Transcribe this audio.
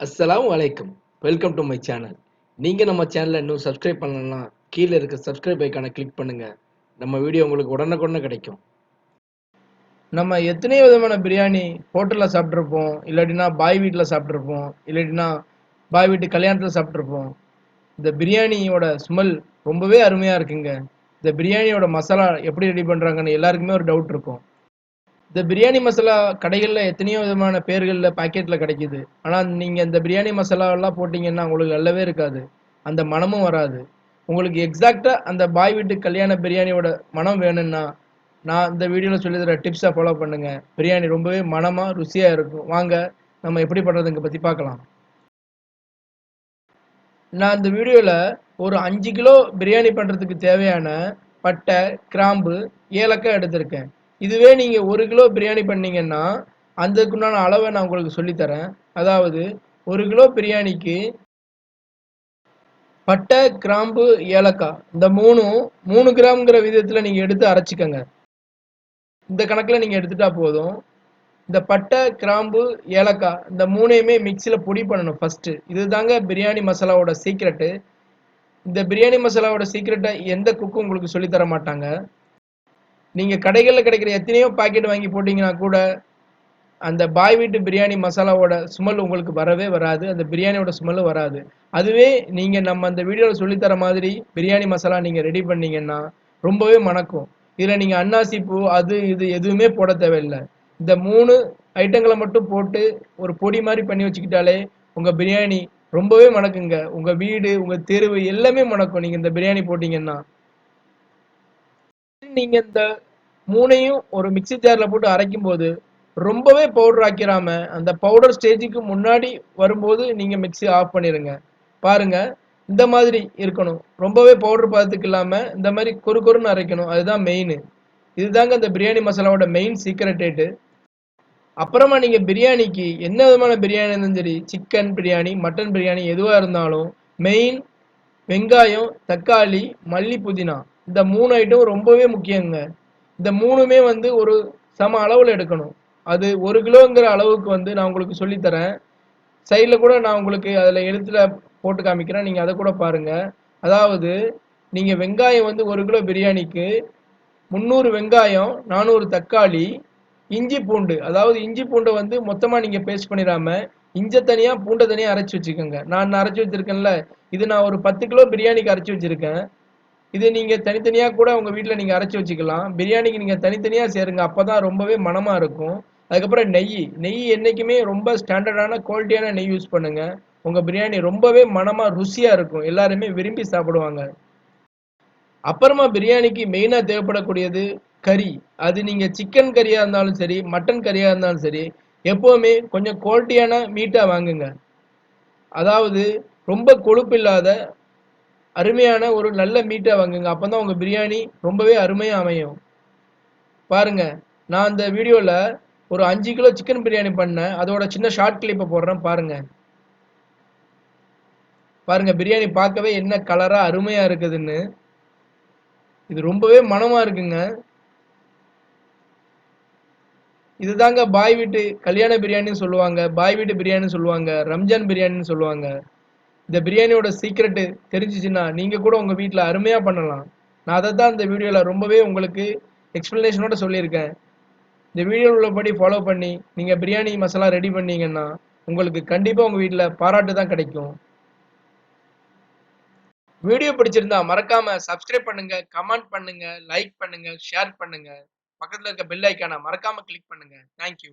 அஸ்ஸலாமு அலைக்கும். Welcome to my channel. நீங்க நம்ம சேனலை இன்னும் சப்ஸ்கிரைப் பண்ணலன்னா கீழே இருக்க சப்ஸ்கிரைப் ஐக்கானை கிளிக் பண்ணுங்க. நம்ம வீடியோ உங்களுக்கு உடனுக்குடனே கிடைக்கும். நம்ம எத்தனையோ விதமான பிரியாணி ஹோட்டலில் சாப்பிட்ருப்போம், இல்லாட்டினா பாய் வீட்டில் சாப்பிட்ருப்போம், இல்லாட்டினா பாய் வீட்டு கல்யாணத்தில் சாப்பிட்ருப்போம். இந்த பிரியாணியோட ஸ்மெல் ரொம்பவே அருமையாக இருக்குங்க. இந்த பிரியாணியோட மசாலா எப்படி ரெடி பண்ணுறாங்கன்னு எல்லாருக்குமே ஒரு டவுட் இருக்கும். இந்த பிரியாணி மசாலா கடைகளில் எத்தனையோ விதமான பேர்களில் பாக்கெட்டில் கிடைக்குது. ஆனால் நீங்கள் இந்த பிரியாணி மசாலாவெல்லாம் போட்டிங்கன்னா உங்களுக்கு நல்லாவே இருக்காது. அந்த மனமும் வராது. உங்களுக்கு எக்ஸாக்டாக அந்த பாய் வீட்டு கல்யாண பிரியாணியோட மனம் வேணும்னா நான் இந்த வீடியோவில் சொல்லி தர டிப்ஸை ஃபாலோ பண்ணுங்கள். பிரியாணி ரொம்பவே மனமாக ருசியாக இருக்கும். வாங்க நம்ம எப்படி பண்ணுறதுங்க பற்றி பார்க்கலாம். நான் இந்த வீடியோவில் ஒரு 5 கிலோ பிரியாணி பண்ணுறதுக்கு தேவையான பட்டை, கிராம்பு, ஏலக்காய் எடுத்திருக்கேன். இதுவே நீங்கள் 1 கிலோ பிரியாணி பண்ணீங்கன்னா அதுக்குண்டான அளவை நான் உங்களுக்கு சொல்லித்தரேன். அதாவது 1 கிலோ பிரியாணிக்கு பட்டை, கிராம்பு, ஏலக்காய் இந்த மூணும் 3 கிராம்ங்கிற விதத்தில் நீங்கள் எடுத்து அரைச்சிக்கங்க. இந்த கணக்கில் நீங்கள் எடுத்துட்டா போதும். இந்த பட்டை, கிராம்பு, ஏலக்காய் இந்த மூணையுமே மிக்சியில் பொடி பண்ணணும் ஃபஸ்ட்டு. இதுதாங்க பிரியாணி மசாலாவோட சீக்ரெட்டு. இந்த பிரியாணி மசாலாவோட சீக்ரெட்டை எந்த குக்கும் உங்களுக்கு சொல்லித்தர மாட்டாங்க. நீங்கள் கடைகளில் கிடைக்கிற எத்தனையோ பாக்கெட் வாங்கி போட்டிங்கன்னா கூட அந்த பாய் வீட்டு பிரியாணி மசாலாவோட ஸ்மெல் உங்களுக்கு வரவே வராது. அந்த பிரியாணியோட ஸ்மெல்லும் வராது. அதுவே நீங்கள் நம்ம அந்த வீடியோவில் சொல்லித்தர மாதிரி பிரியாணி மசாலா நீங்கள் ரெடி பண்ணீங்கன்னா ரொம்பவே மணக்கும். இதில் நீங்கள் அன்னாசி பூ அது இது எதுவுமே போட தேவையில்லை. இந்த 3 ஐட்டங்களை மட்டும் போட்டு ஒரு பொடி மாதிரி பண்ணி வச்சுக்கிட்டாலே உங்கள் பிரியாணி ரொம்பவே மணக்குங்க. உங்கள் வீடு, உங்கள் தெருவு எல்லாமே மணக்கும் நீங்கள் இந்த பிரியாணி போட்டிங்கன்னா. நீங்கள் இந்த 3ஐயும் ஒரு மிக்ஸி ஜாரில் போட்டு அரைக்கும் போது ரொம்பவே பவுடர் ஆக்கிராம அந்த பவுடர் ஸ்டேஜுக்கு முன்னாடி வரும்போது நீங்கள் மிக்ஸி ஆஃப் பண்ணிடுங்க. பாருங்க இந்த மாதிரி இருக்கணும். ரொம்பவே பவுடர் பதத்துக்கு இல்லாமல் இந்த மாதிரி கொரு கொருன்னு அரைக்கணும். அதுதான் மெயின். இதுதாங்க இந்த பிரியாணி மசாலாவோட மெயின் சீக்ரெட்டேட்டு. அப்புறமா நீங்கள் பிரியாணிக்கு என்ன விதமான பிரியாணி இருந்தாலும் சரி, சிக்கன் பிரியாணி, மட்டன் பிரியாணி எதுவாக இருந்தாலும் மெயின் வெங்காயம், தக்காளி, மல்லி, புதினா இந்த 3 ஐட்டம் ரொம்பவே முக்கியங்க. இந்த 3மே வந்து ஒரு சம அளவில் எடுக்கணும். அது 1 கிலோங்கிற அளவுக்கு வந்து நான் உங்களுக்கு சொல்லித்தரேன். சைடில் கூட நான் உங்களுக்கு அதில் எழுத்துல போட்டு காமிக்கிறேன். நீங்கள் அதை கூட பாருங்கள். அதாவது நீங்கள் வெங்காயம் வந்து 1 கிலோ பிரியாணிக்கு 300 வெங்காயம், 400 தக்காளி, இஞ்சி பூண்டு. அதாவது இஞ்சி பூண்டை வந்து மொத்தமாக நீங்கள் பேஸ்ட் பண்ணிடாம இஞ்சை தனியாக பூண்டை தனியாக அரைச்சி வச்சுக்கோங்க. நான் அரைச்சி வச்சுருக்கேன்ல, இது நான் ஒரு 10 கிலோ பிரியாணிக்கு அரைச்சி வச்சுருக்கேன். இது நீங்கள் தனித்தனியாக கூட உங்கள் வீட்டில் நீங்கள் அரைச்சி வச்சுக்கலாம். பிரியாணிக்கு நீங்கள் தனித்தனியாக சேருங்க. அப்போ தான் ரொம்பவே மணமாக இருக்கும். அதுக்கப்புறம் நெய் என்றைக்குமே ரொம்ப ஸ்டாண்டர்டான குவாலிட்டியான நெய் யூஸ் பண்ணுங்கள். உங்கள் பிரியாணி ரொம்பவே மணமாக ருசியாக இருக்கும். எல்லாருமே விரும்பி சாப்பிடுவாங்க. அப்புறமா பிரியாணிக்கு மெயினாக தேவைப்படக்கூடியது கறி. அது நீங்கள் சிக்கன் கறியாக இருந்தாலும் சரி, மட்டன் கறியாக இருந்தாலும் சரி, எப்போவுமே கொஞ்சம் குவாலிட்டியான மீட்டாக வாங்குங்க. அதாவது ரொம்ப கொழுப்பு இல்லாத அருமையான ஒரு நல்ல மீட்டாக வாங்குங்க. அப்போ தான் உங்கள் பிரியாணி ரொம்பவே அருமையாக அமையும். பாருங்க நான் இந்த வீடியோவில் ஒரு 5 கிலோ சிக்கன் பிரியாணி பண்ணேன். அதோட சின்ன ஷார்ட் கிளிப்பை போடுறேன் பாருங்க. பாருங்க பிரியாணி பார்க்கவே என்ன கலராக அருமையாக இருக்குதுன்னு. இது ரொம்பவே மனமாக இருக்குங்க. இதுதாங்க பாய் வீட்டு கல்யாண பிரியாணின்னு சொல்லுவாங்க, பாய் வீட்டு பிரியாணின்னு சொல்லுவாங்க, ரம்ஜான் பிரியாணின்னு சொல்லுவாங்க. இந்த பிரியாணியோட சீக்ரெட்டு தெரிஞ்சிச்சுன்னா நீங்கள் கூட உங்கள் வீட்டில் அருமையாக பண்ணலாம். நான் அதை தான் இந்த வீடியோவில் ரொம்பவே உங்களுக்கு எக்ஸ்ப்ளனேஷனோட சொல்லியிருக்கேன். இந்த வீடியோவில் உள்ளபடி ஃபாலோ பண்ணி நீங்கள் பிரியாணி மசாலா ரெடி பண்ணீங்கன்னா உங்களுக்கு கண்டிப்பாக உங்கள் வீட்டில் பாராட்டு தான் கிடைக்கும். வீடியோ பிடிச்சிருந்தா மறக்காம சப்ஸ்கிரைப் பண்ணுங்க, கமெண்ட் பண்ணுங்க, லைக் பண்ணுங்க, ஷேர் பண்ணுங்க. பக்கத்தில் இருக்க பெல் ஐக்கானை மறக்காம கிளிக் பண்ணுங்க. தேங்க்யூ.